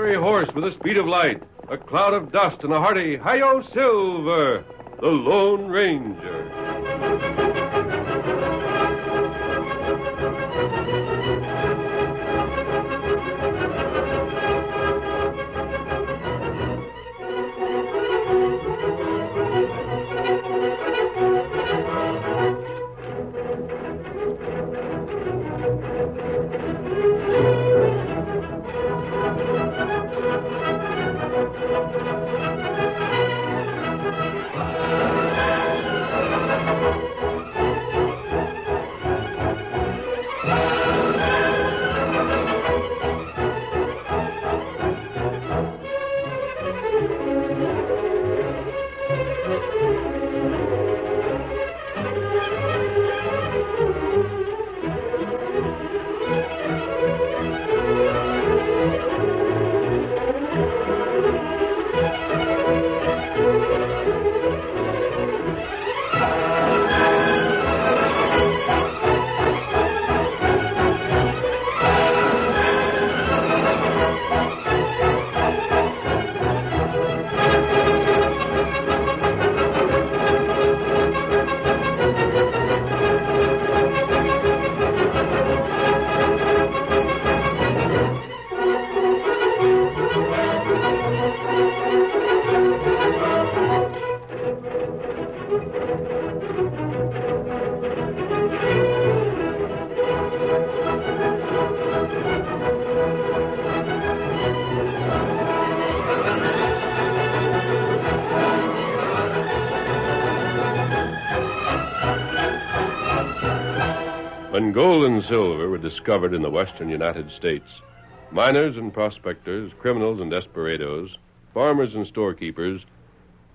fiery horse with the speed of light, a cloud of dust, and a hearty Hi-Yo Silver, the Lone Ranger. When gold and silver were discovered in the western United States, miners and prospectors, criminals and desperados, farmers and storekeepers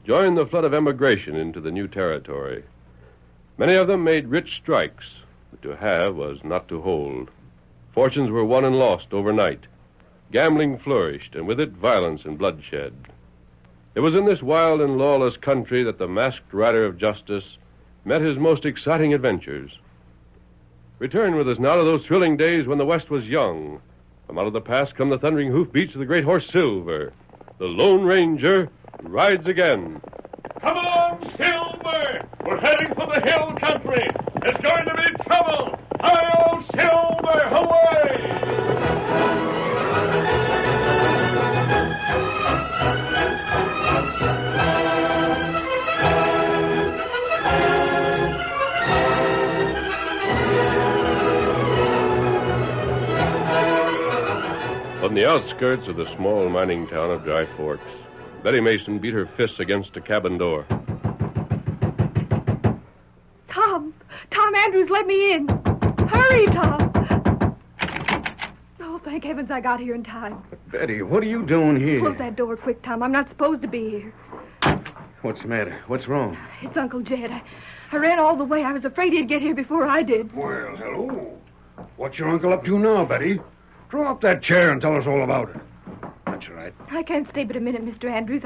joined the flood of emigration into the new territory. Many of them made rich strikes, but to have was not to hold. Fortunes were won and lost overnight. Gambling flourished, and with it violence and bloodshed. It was in this wild and lawless country that the masked rider of justice met his most exciting adventures. Return with us now to those thrilling days when the West was young. From out of the past come the thundering hoofbeats of the great horse Silver. The Lone Ranger rides again. Come along, Silver! We're heading for the hill country. There's going to be trouble. Hi-yo, Silver! Away! On the outskirts of the small mining town of Dry Forks, Betty Mason beat her fists against a cabin door. Tom Andrews, let me in. Hurry, Tom. Oh, thank heavens I got here in time. But Betty, what are you doing here? Close that door quick, Tom. I'm not supposed to be here. What's the matter? What's wrong? It's Uncle Jed. I ran all the way. I was afraid he'd get here before I did. Well, hello. What's your uncle up to now, Betty? Draw up that chair and tell us all about it. That's right. I can't stay but a minute, Mr. Andrews.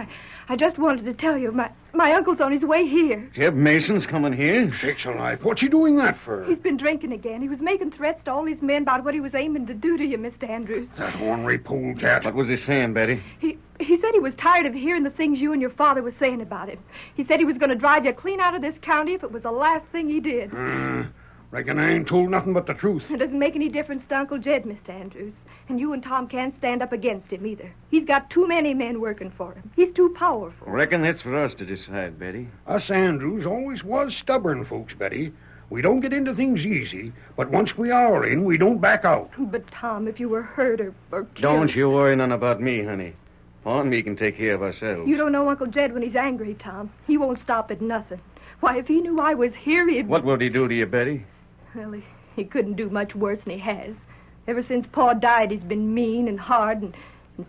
I just wanted to tell you, my uncle's on his way here. Jeb Mason's coming here? Sakes alive. What's he doing that for? He's been drinking again. He was making threats to all his men about what he was aiming to do to you, Mr. Andrews. That ornery polecat. What was he saying, Betty? He said he was tired of hearing the things you and your father were saying about him. He said he was going to drive you clean out of this county if it was the last thing he did. Reckon I ain't told nothing but the truth. It doesn't make any difference to Uncle Jed, Mr. Andrews. And you and Tom can't stand up against him either. He's got too many men working for him. He's too powerful. Reckon that's for us to decide, Betty. Us Andrews always was stubborn folks, Betty. We don't get into things easy, but once we are in, we don't back out. But, Tom, if you were hurt or killed... Don't you worry none about me, honey. Pa and me can take care of ourselves. You don't know Uncle Jed when he's angry, Tom. He won't stop at nothing. Why, if he knew I was here, he'd... What will he do to you, Betty? Well, he couldn't do much worse than he has. Ever since Pa died, he's been mean and hard, and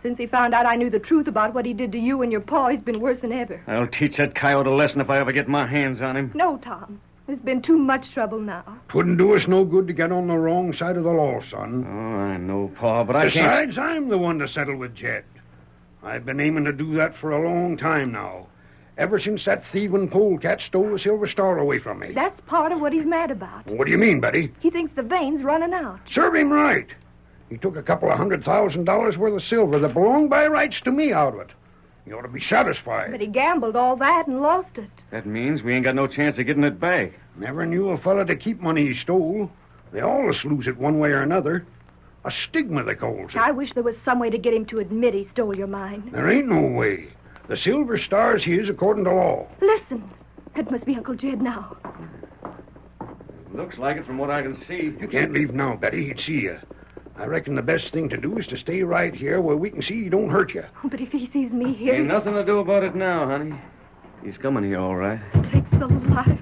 since he found out I knew the truth about what he did to you and your pa, he's been worse than ever. I'll teach that coyote a lesson if I ever get my hands on him. No, Tom. There's been too much trouble now. 'Twouldn't do us no good to get on the wrong side of the law, son. Oh, I know, Pa, but I can't... Besides, I'm the one to settle with Jed. I've been aiming to do that for a long time now. Ever since that thieving polecat stole the Silver Star away from me. That's part of what he's mad about. What do you mean, Betty? He thinks the vein's running out. Serve him right. He took a couple of $100,000 worth of silver that belonged by rights to me out of it. You ought to be satisfied. But he gambled all that and lost it. That means we ain't got no chance of getting it back. Never knew a fella to keep money he stole. They always lose it one way or another. A stigma, they calls it. I wish there was some way to get him to admit he stole your mine. There ain't no way. The Silver Star's his according to law. Listen. That must be Uncle Jed now. Looks like it from what I can see. You can't leave now, Betty. He'd see you. I reckon the best thing to do is to stay right here where we can see he don't hurt you. Oh, but if he sees me here... Ain't nothing to do about it now, honey. He's coming here, all right. Sakes alive.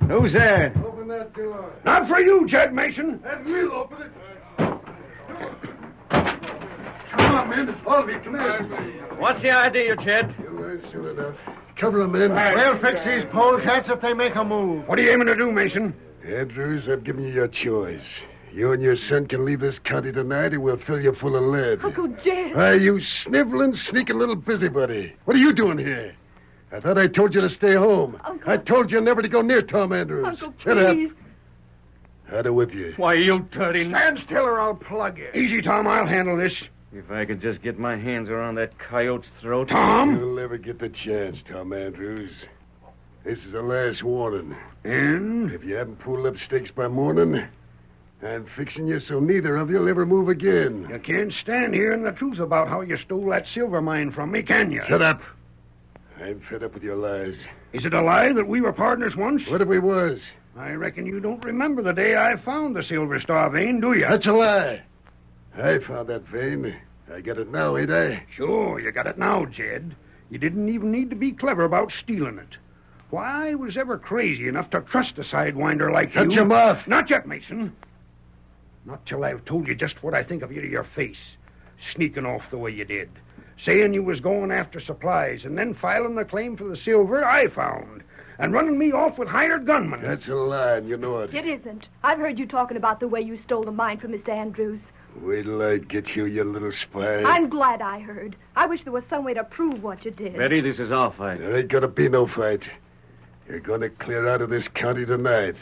Who's there? Open that door. Not for you, Jed Mason. And we'll open it. Come on, men. All of you, come in. What's the idea, Jed? You'll learn soon enough. Cover them in. We'll fix these polecats if they make a move. What are you aiming to do, Mason? Andrews, I've given you your choice. You and your son can leave this county tonight, and we'll fill you full of lead. Uncle Jed. Why, you sniveling, sneaking little busybody. What are you doing here? I thought I told you to stay home. Uncle. I told you never to go near Tom Andrews. Uncle, Shut up. please. How'd I whip you? Why, you dirty... Stand still or I'll plug you. Easy, Tom. I'll handle this. If I could just get my hands around that coyote's throat... Tom? You'll never get the chance, Tom Andrews. This is the last warning. And? If you haven't pulled up stakes by morning, I'm fixing you so neither of you'll ever move again. You can't stand hearing the truth about how you stole that silver mine from me, can you? Shut up. I'm fed up with your lies. Is it a lie that we were partners once? What if we was? I reckon you don't remember the day I found the Silver Star vein, do you? That's a lie. I found that vein. I got it now, ain't I? Sure, you got it now, Jed. You didn't even need to be clever about stealing it. Why I was ever crazy enough to trust a sidewinder like you? Shut your mouth. Not yet, Mason. Not till I've told you just what I think of you to your face. Sneaking off the way you did. Saying you was going after supplies, and then filing the claim for the silver I found. And running me off with hired gunmen. That's a lie, and you know it. It isn't. I've heard you talking about the way you stole the mine from Mr. Andrews. Wait till I get you, you little spy. I'm glad I heard. I wish there was some way to prove what you did. Betty, this is our fight. There ain't gonna be no fight. You're gonna clear out of this county tonight.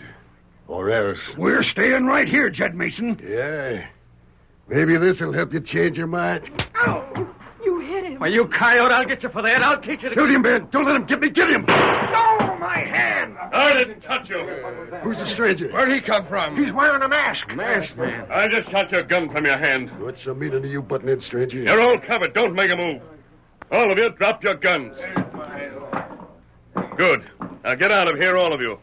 Or else. We're staying right here, Jed Mason. Yeah. Maybe this'll help you change your mind. Ow! You hit him. Why, you coyote, I'll get you for that. I'll teach you to... Shoot him, Ben. Don't let him get me. Get him. Oh, my hand! I didn't touch you. Who's the stranger? Where'd he come from? He's wearing a mask. Masked man. I just shot your gun from your hand. What's the meaning of you butting in, stranger? You're all covered. Don't make a move. All of you, drop your guns. Good. Now get out of here, all of you.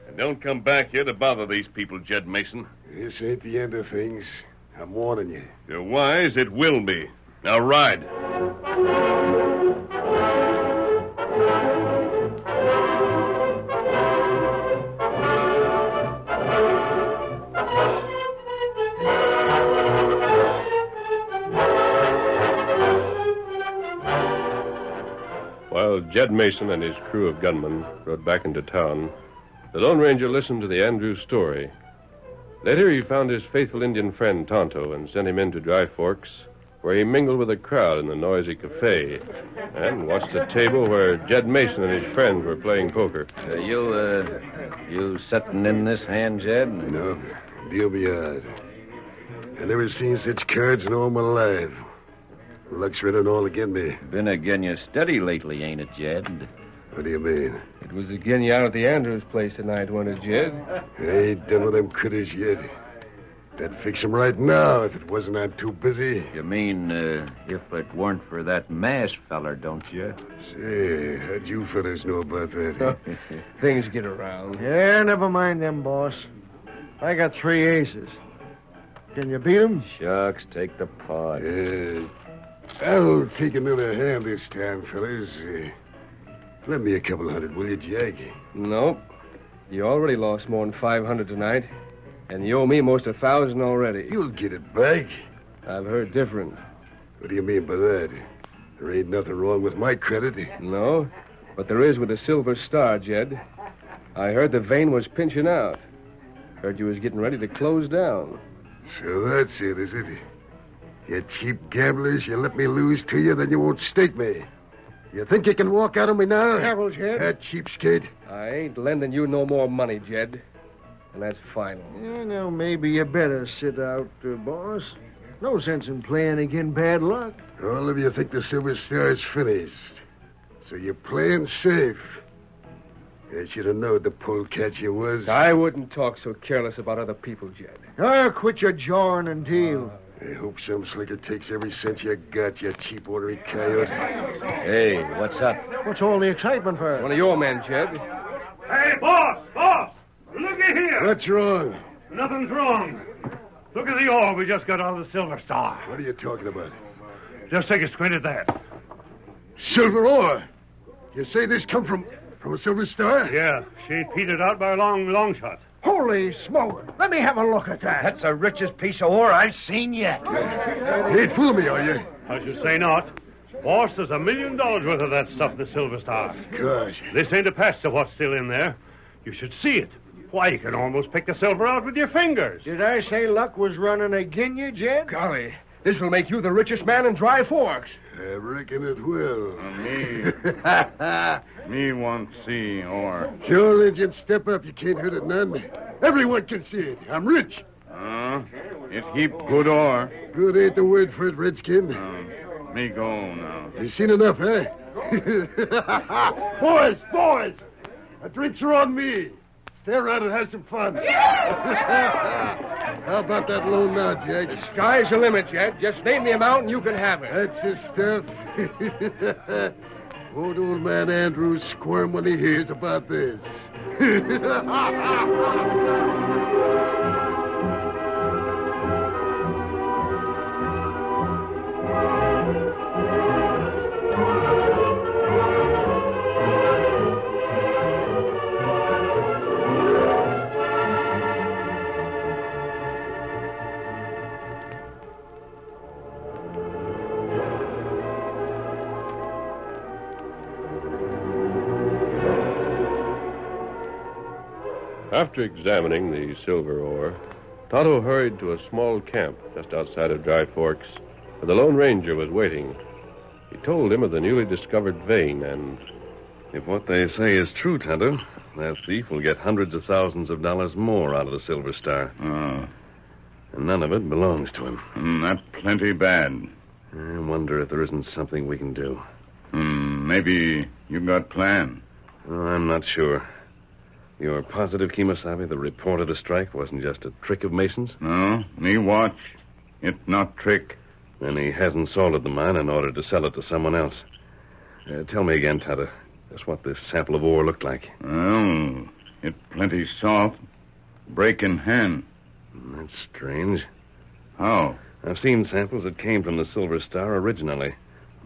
And don't come back here to bother these people, Jed Mason. This ain't the end of things. I'm warning you. If you're wise, it will be. Now ride. While Jed Mason and his crew of gunmen rode back into town, the Lone Ranger listened to the Andrews story. Later, he found his faithful Indian friend Tonto and sent him into Dry Forks, where he mingled with a crowd in the noisy cafe and watched the table where Jed Mason and his friends were playing poker. You setting in this hand, Jed? No, deal me out. I never seen such cards in all my life. Luck's written all again me. Been again you steady lately, ain't it, Jed? What do you mean? It was again you out at the Andrews place tonight, wasn't it, Jed? I ain't done with them critters yet. I'd fix them right now if it wasn't I'm too busy. You mean, if it weren't for that masked feller, don't you? Say, how'd you fellas know about that? Things get around. Yeah, never mind them, boss. I got 3 aces. Can you beat 'em? Shucks, take the pot. I'll take another hand this time, fellas. Lend me a couple hundred, will you, Jack? Nope. You already lost more than 500 tonight. And you owe me most 1,000 already. You'll get it back. I've heard different. What do you mean by that? There ain't nothing wrong with my credit. No, but there is with the Silver Star, Jed. I heard the vein was pinching out. Heard you was getting ready to close down. So that's it, is it? You cheap gamblers, you let me lose to you, then you won't stake me. You think you can walk out on me now? Careful, Jed. That cheapskate. I ain't lending you no more money, Jed. And that's final. Yeah, now, maybe you better sit out, boss. No sense in playing again bad luck. All of you think the Silver Star's finished. So you're playing safe. I should have known the polecat you was. I wouldn't talk so careless about other people, Jed. Oh, quit your jawing and deal. I hope some slicker takes every cent you got, you cheap ornery coyote. Hey, what's up? What's all the excitement for? One of your men, Jed. Hey, boss! Looky here! What's wrong? Nothing's wrong. Look at the ore we just got out of the Silver Star. What are you talking about? Just take a squint at that. Silver ore? You say this come from a Silver Star? Yeah, she petered out by a long shot. Holy smoke. Let me have a look at that. That's the richest piece of ore I've seen yet. You ain't fooling me, are you? I should say not. Boss, there's $1 million worth of that stuff in the Silver Star. Gosh. This ain't a patch to what's still in there. You should see it. Why, you can almost pick the silver out with your fingers. Did I say luck was running agin you, Jed? Golly, this will make you the richest man in Dry Forks. I reckon it will. Me want see ore. Sure, Injun, step up. You can't hurt it none. Everyone can see it. I'm rich. It heap good ore. Good ain't the word for it, Redskin. Me go now. You seen enough, eh? Boys! The drinks are on me. Stay around and have some fun. How about that loan now, Jack? The sky's the limit, Jed. Just name the amount and you can have it. That's his stuff. Won't old man Andrews squirm when he hears about this? After examining the silver ore, Tonto hurried to a small camp just outside of Dry Forks, where the Lone Ranger was waiting. He told him of the newly discovered vein, and if what they say is true, Tonto, that thief will get hundreds of thousands of dollars more out of the Silver Star. Oh. And none of it belongs to him. That plenty bad. I wonder if there isn't something we can do. Maybe you got plan. Oh, I'm not sure. You're positive, Kemosabe, the report of the strike wasn't just a trick of Mason's? No, me watch. It not trick. Then he hasn't salted the mine in order to sell it to someone else. Tell me again, Tonto, just what this sample of ore looked like. Well, it plenty soft. Break in hand. That's strange. How? I've seen samples that came from the Silver Star originally.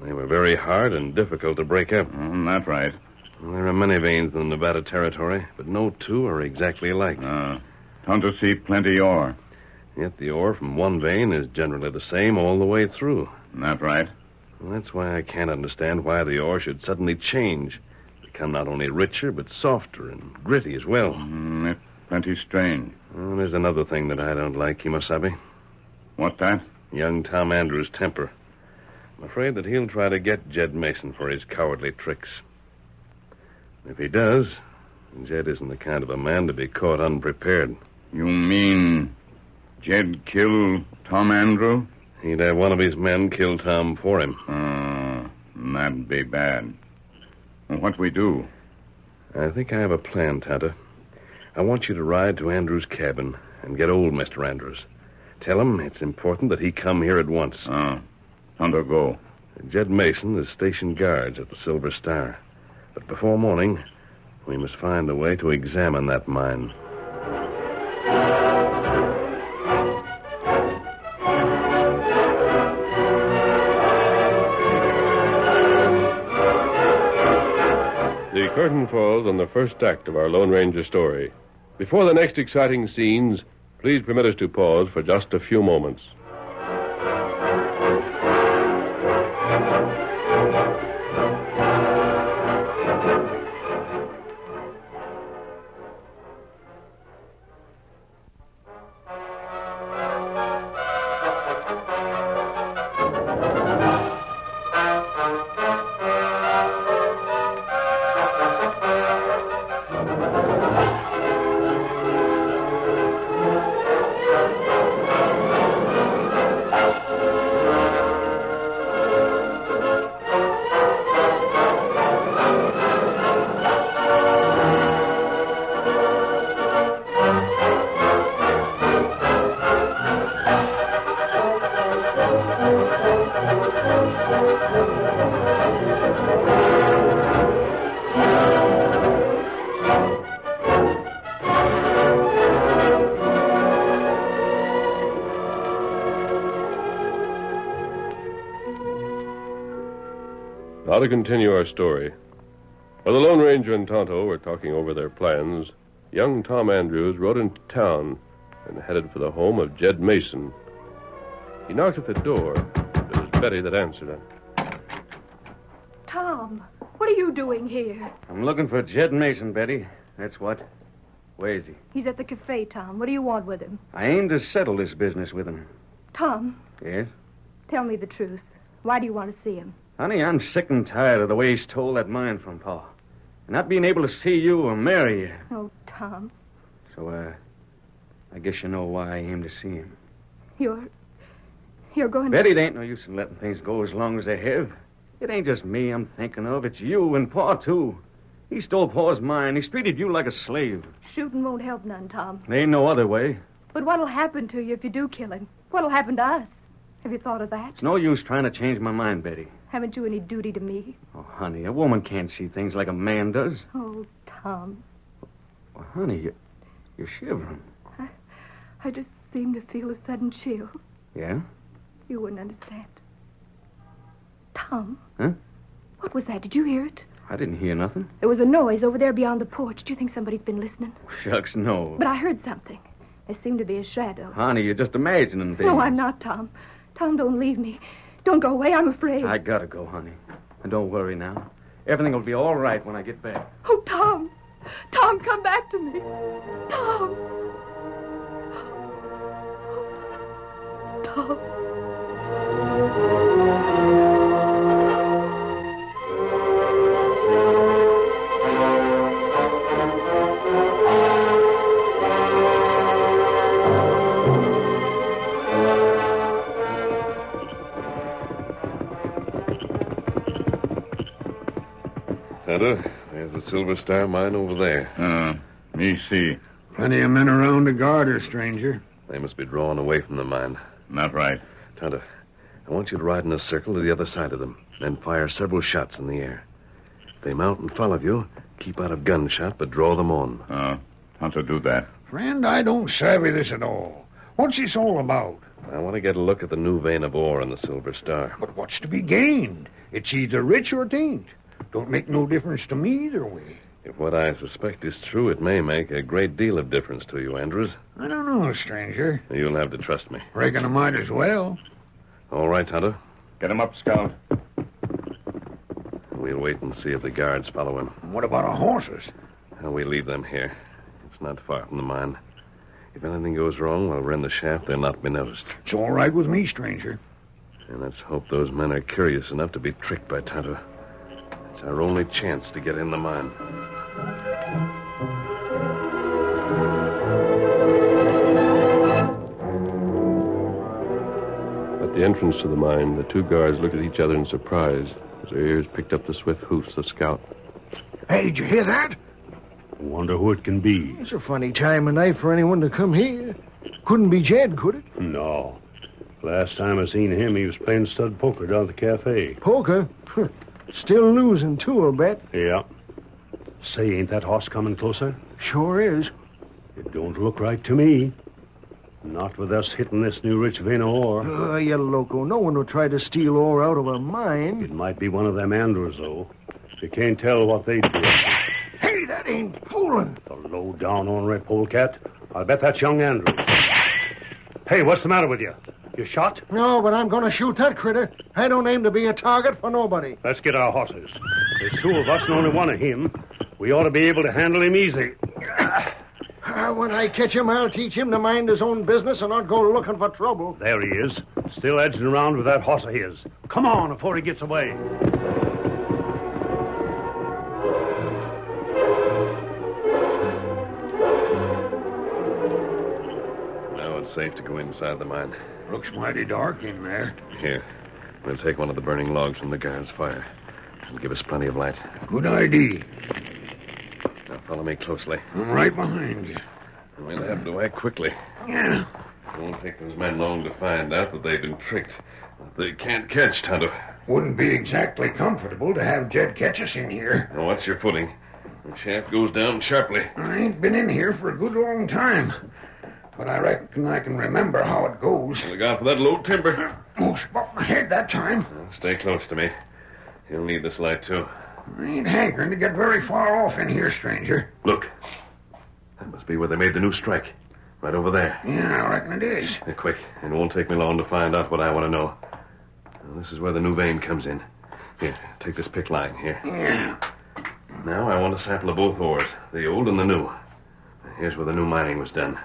They were very hard and difficult to break up. That's right. Well, there are many veins in the Nevada Territory, but no two are exactly alike. Tonto see plenty ore. Yet the ore from one vein is generally the same all the way through. That right. Well, that's why I can't understand why the ore should suddenly change. Become not only richer, but softer and gritty as well. It's plenty strange. Well, there's another thing that I don't like, Kemosabe. What that? Young Tom Andrews' temper. I'm afraid that he'll try to get Jed Mason for his cowardly tricks. If he does, Jed isn't the kind of a man to be caught unprepared. You mean Jed kill Tom Andrew? He'd have one of his men kill Tom for him. That'd be bad. What we do? I think I have a plan, Tonto. I want you to ride to Andrews' cabin and get old Mr. Andrews. Tell him it's important that he come here at once. Tonto go. Jed Mason is stationed guards at the Silver Star. But before morning, we must find a way to examine that mine. the curtain falls on the first act of our Lone Ranger story. Before the next exciting scenes, please permit us to pause for just a few moments. Now to continue our story. While the Lone Ranger and Tonto were talking over their plans, young Tom Andrews rode into town and headed for the home of Jed Mason. He knocked at the door. It was Betty that answered him. Tom, what are you doing here? I'm looking for Jed Mason, Betty. That's what. Where is he? He's at the cafe, Tom. What do you want with him? I aim to settle this business with him. Tom, Yes? tell me the truth. Why do you want to see him? Honey, I'm sick and tired of the way he stole that mine from Pa. And not being able to see you or marry you. Oh, Tom, So, I guess you know why I aim to see him. you're going Betty, it ain't no use in letting things go as long as they have. It ain't just me I'm thinking of. It's you and Pa, too. He stole Pa's mine. He's treated you like a slave. Shooting won't help none, Tom. There ain't no other way. But what'll happen to you if you do kill him? What'll happen to us? Have you thought of that? It's no use trying to change my mind, Betty. Haven't you any duty to me? Oh, honey, a woman can't see things like a man does. Oh, Tom, Well, honey, you're shivering. I just seem to feel a sudden chill. Yeah? You wouldn't understand. Tom? Huh? What was that? Did you hear it? I didn't hear nothing. There was a noise over there beyond the porch. Do you think somebody's been listening? Shucks, no. But I heard something. There seemed to be a shadow. Honey, you're just imagining things. No, I'm not, Tom. Tom, don't leave me. Don't go away. I'm afraid. I gotta go, honey. And don't worry now. Everything will be all right when I get back. Oh, Tom. Tom, come back to me. Tom. Tom. Tonto, there's the Silver Star mine over there. Me see. Plenty of men around to guard her, stranger. They must be drawing away from the mine. Not right. Tonto, I want you to ride in a circle to the other side of them, then fire several shots in the air. If they mount and follow you, keep out of gunshot, but draw them on. Tonto do that. Friend, I don't savvy this at all. What's this all about? I want to get a look at the new vein of ore on the Silver Star. But what's to be gained? It's either rich or it ain't. Don't make no difference to me either way. If what I suspect is true, it may make a great deal of difference to you, Andrews. I don't know, stranger. You'll have to trust me. Reckon I might as well. All right, Tonto. Get him up, Scout. We'll wait and see if the guards follow him. What about our horses? We leave them here. It's not far from the mine. If anything goes wrong while we're in the shaft, they'll not be noticed. It's all right with me, stranger. And let's hope those men are curious enough to be tricked by Tonto. It's our only chance to get in the mine. At the entrance to the mine, the two guards looked at each other in surprise as their ears picked up the swift hoofs of Scout. Hey, did you hear that? Wonder who it can be. It's a funny time of night for anyone to come here. Couldn't be Jed, could it? No. Last time I seen him, he was playing stud poker down at the cafe. Poker? Still losing, too, I'll bet. Yeah. Say, ain't that horse coming closer? Sure is. It don't look right to me. Not with us hitting this new rich vein of ore. You loco. No one would try to steal ore out of a mine. It might be one of them Andrews, though. You can't tell what they do. Hey, that ain't fooling. The low-down ornery polecat. I'll bet that's young Andrews. Hey, what's the matter with you? You shot? No, but I'm going to shoot that critter. I don't aim to be a target for nobody. Let's get our horses. There's two of us and only one of him. We ought to be able to handle him easy. When I catch him, I'll teach him to mind his own business and not go looking for trouble. There he is, still edging around with that horse of his. Come on before he gets away. Now it's safe to go inside the mine. Looks mighty dark in there. Here, we'll take one of the burning logs from the guard's fire. It'll give us plenty of light. Good idea. Now follow me closely. I'm right behind you. We'll have to act quickly. Yeah. It won't take those men long to find out that they've been tricked. They can't catch Tonto. Wouldn't be exactly comfortable to have Jed catch us in here. Now, what's your footing? The shaft goes down sharply. I ain't been in here for a good long time. But I reckon I can remember how it goes. Look out for that low timber. Oh, spot my head that time. Well, stay close to me. He'll need this light, too. I ain't hankering to get very far off in here, stranger. Look. That must be where they made the new strike. Right over there. Yeah, I reckon it is. Quick. It won't take me long to find out what I want to know. Now, this is where the new vein comes in. Here, take this pick line here. Yeah. Now I want a sample of both ores, the old and the new. Here's where the new mining was done.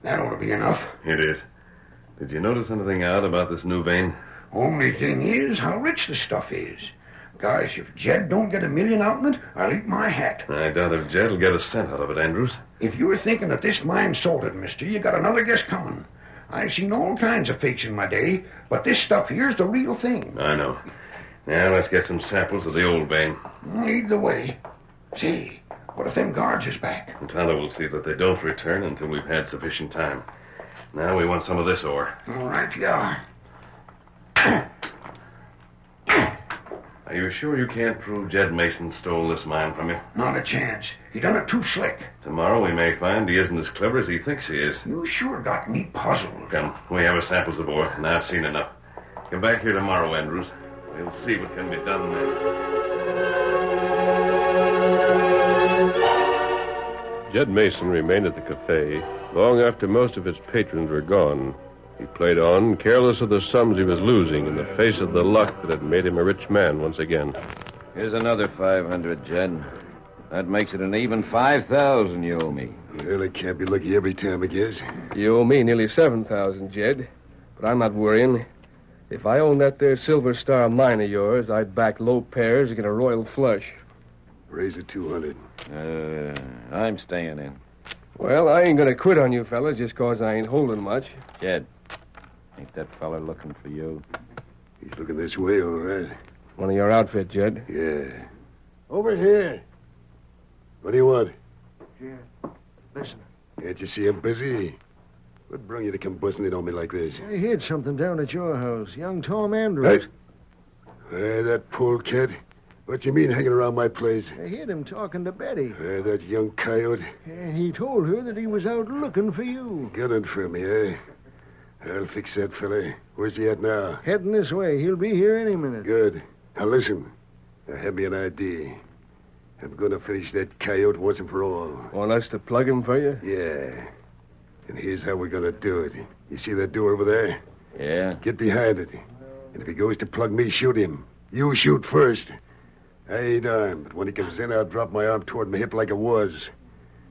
That ought to be enough. It is. Did you notice anything out about this new vein? Only thing is how rich the stuff is. Gosh, if Jed don't get $1 million out of it, I'll eat my hat. I doubt if Jed will get a cent out of it, Andrews. If you were thinking that this mine's salted, mister, you got another guess coming. I've seen all kinds of fakes in my day, but this stuff here's the real thing. I know. Now, let's get some samples of the old vein. Lead the way. Say, what if them guards is back? Tonto will see that they don't return until we've had sufficient time. Now we want some of this ore. All right, yeah. Are you sure you can't prove Jed Mason stole this mine from you? Not a chance. He done it too slick. Tomorrow we may find he isn't as clever as he thinks he is. You sure got me puzzled. Come, we have our samples of ore, and I've seen enough. Come back here tomorrow, Andrews. We'll see what can be done then. Jed Mason remained at the cafe long after most of its patrons were gone. He played on, careless of the sums he was losing in the face of the luck that had made him a rich man once again. Here's another 500, Jed. That makes it an even 5,000 you owe me. Well, I can't be lucky every time, I guess. You owe me nearly 7,000, Jed. But I'm not worrying. If I owned that there Silver Star mine of yours, I'd back Lopez to get a royal flush. Raise it 200. I'm staying in. Well, I ain't gonna quit on you fellas just 'cause I ain't holding much. Jed, ain't that fella looking for you? He's looking this way, all right. One of your outfit, Jed. Yeah. Over here. What do you want? Yeah. Listen. Can't you see I'm busy? What brung you to come busting it on me like this? I heard something down at your house. Young Tom Andrews. Hey, that polecat. What you mean hanging around my place? I heard him talking to Betty. That young coyote. He told her that he was out looking for you. Gunning for me, eh? I'll fix that fella. Where's he at now? Heading this way. He'll be here any minute. Good. Now listen. I have me an idea. I'm going to finish that coyote once and for all. Want us to plug him for you? Yeah. And here's how we're going to do it. You see that door over there? Yeah? Get behind it. And if he goes to plug me, shoot him. You shoot first. I ain't armed, but when he comes in, I'll drop my arm toward my hip like it was.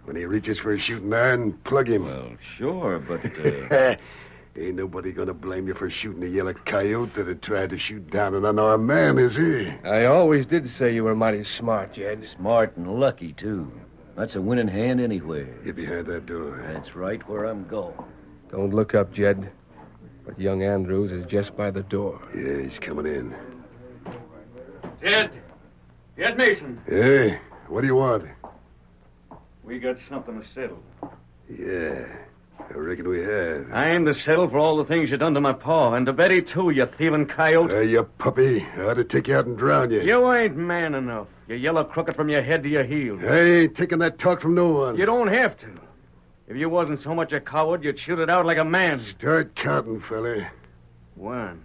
When he reaches for a shooting iron, plug him. Well, sure, but... Ain't nobody gonna blame you for shooting a yellow coyote that had tried to shoot down an unarmed man, is he? I always did say you were mighty smart, Jed. Smart and lucky, too. That's a winning hand anywhere. Get behind that door. That's right where I'm going. Don't look up, Jed. But young Andrews is just by the door. Yeah, he's coming in. Jed Mason. Hey, what do you want? We got something to settle. Yeah, I reckon we have. I aim to settle for all the things you done to my pa, and to Betty, too, you thieving coyote. You puppy. I ought to take you out and drown you. You ain't man enough. You yellow crooked from your head to your heels. I ain't taking that talk from no one. You don't have to. If you wasn't so much a coward, you'd shoot it out like a man. Start counting, fella. 1,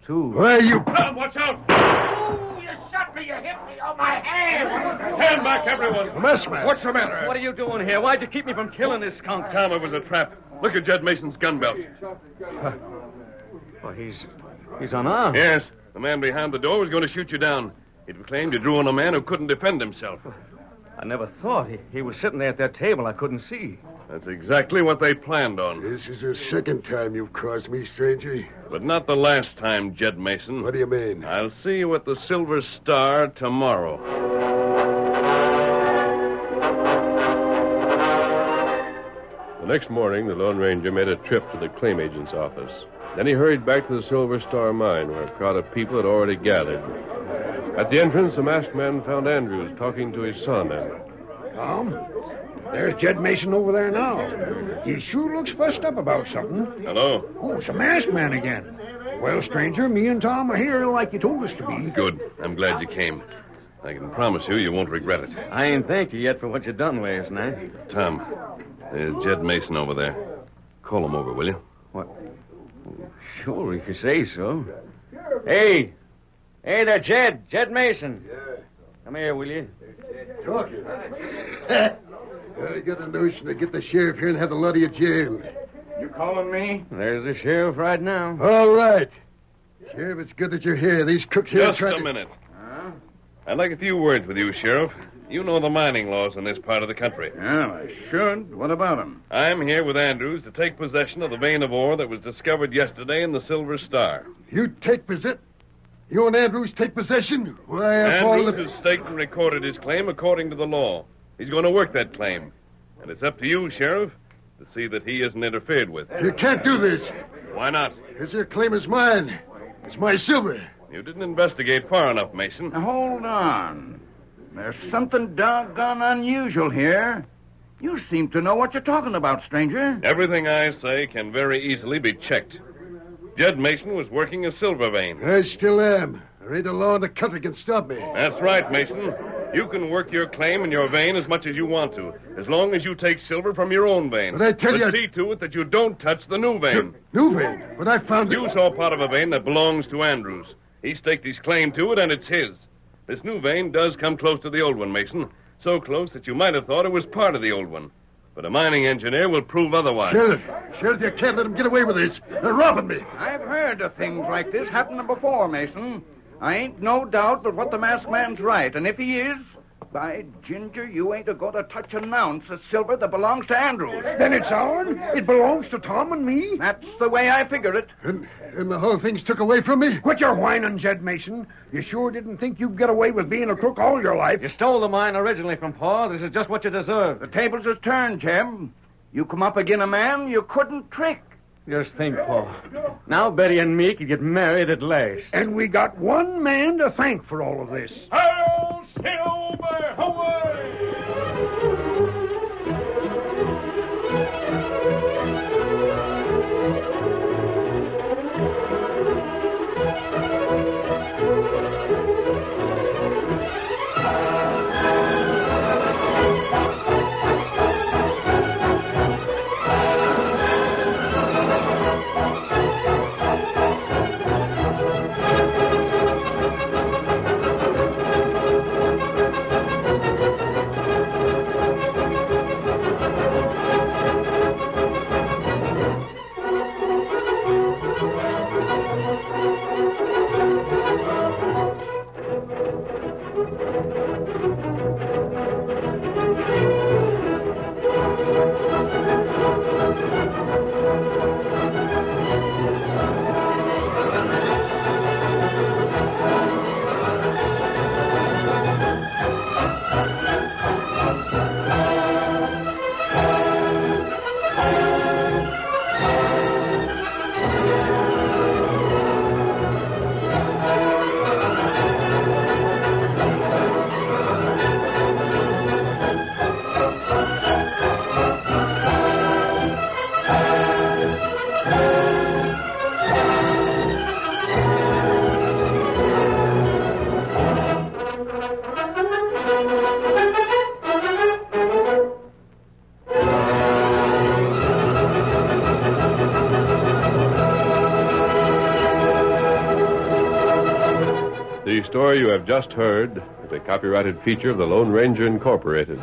2. Why, you... Tom, watch out! Oh, you shot me. You hit me on my hand. Stand back, everyone. Messman. What's the matter? What are you doing here? Why'd you keep me from killing this skunk? Tom, it was a trap. Look at Jed Mason's gun belt. Well, he's unarmed. Yes. The man behind the door was going to shoot you down. He'd claimed you drew on a man who couldn't defend himself. I never thought. He was sitting there at that table. I couldn't see. That's exactly what they planned on. This is the second time you've crossed me, stranger. But not the last time, Jed Mason. What do you mean? I'll see you at the Silver Star tomorrow. The next morning, the Lone Ranger made a trip to the claim agent's office. Then he hurried back to the Silver Star mine, where a crowd of people had already gathered. At the entrance, the masked man found Andrews talking to his son. Tom, there's Jed Mason over there now. He sure looks fussed up about something. Hello. Oh, it's a masked man again. Well, stranger, me and Tom are here like you told us to be. Good. I'm glad you came. I can promise you won't regret it. I ain't thanked you yet for what you done last night. Tom, there's Jed Mason over there. Call him over, will you? What? Sure, if you say so. Hey! Hey there, Jed. Jed Mason. Yeah. Come here, will you? Talking. I got a notion to get the sheriff here and have the lot of you jammed. You calling me? There's the sheriff right now. All right. Sheriff, it's good that you're here. These crooks here Just trying a to... minute. Huh? I'd like a few words with you, Sheriff. You know the mining laws in this part of the country. Well, I should. What about him? I'm here with Andrews to take possession of the vein of ore that was discovered yesterday in the Silver Star. You take possession? You and Andrews take possession? Why, Andrews has staked and recorded his claim according to the law. He's going to work that claim. And it's up to you, Sheriff, to see that he isn't interfered with. You can't do this. Why not? Because your claim is mine. It's my silver. You didn't investigate far enough, Mason. Now, hold on. There's something doggone unusual here. You seem to know what you're talking about, stranger. Everything I say can very easily be checked. Jed Mason was working a silver vein. I still am. There ain't a law in the country can stop me. That's right, Mason. You can work your claim in your vein as much as you want to, as long as you take silver from your own vein. But I tell you... see to it that you don't touch the new vein. New vein? But I found... You saw part of a vein that belongs to Andrews. He staked his claim to it, and it's his. This new vein does come close to the old one, Mason. So close that you might have thought it was part of the old one. But a mining engineer will prove otherwise. Sheriff, you can't let them get away with this. They're robbing me. I've heard of things like this happening before, Mason. I ain't no doubt but what the masked man's right. And if he is, by ginger, you ain't a-going to touch an ounce of silver that belongs to Andrews. Then it's ours. It belongs to Tom and me. That's the way I figure it. And the whole thing's took away from me? Quit your whining, Jed Mason. You sure didn't think you'd get away with being a crook all your life. You stole the mine originally from Paul. This is just what you deserve. The tables is turned, Jim. You come up again a man you couldn't trick. Just think, Paul. Now Betty and me could get married at last. And we got one man to thank for all of this. Hail Silver! Away! The story you have just heard is a copyrighted feature of the Lone Ranger Incorporated.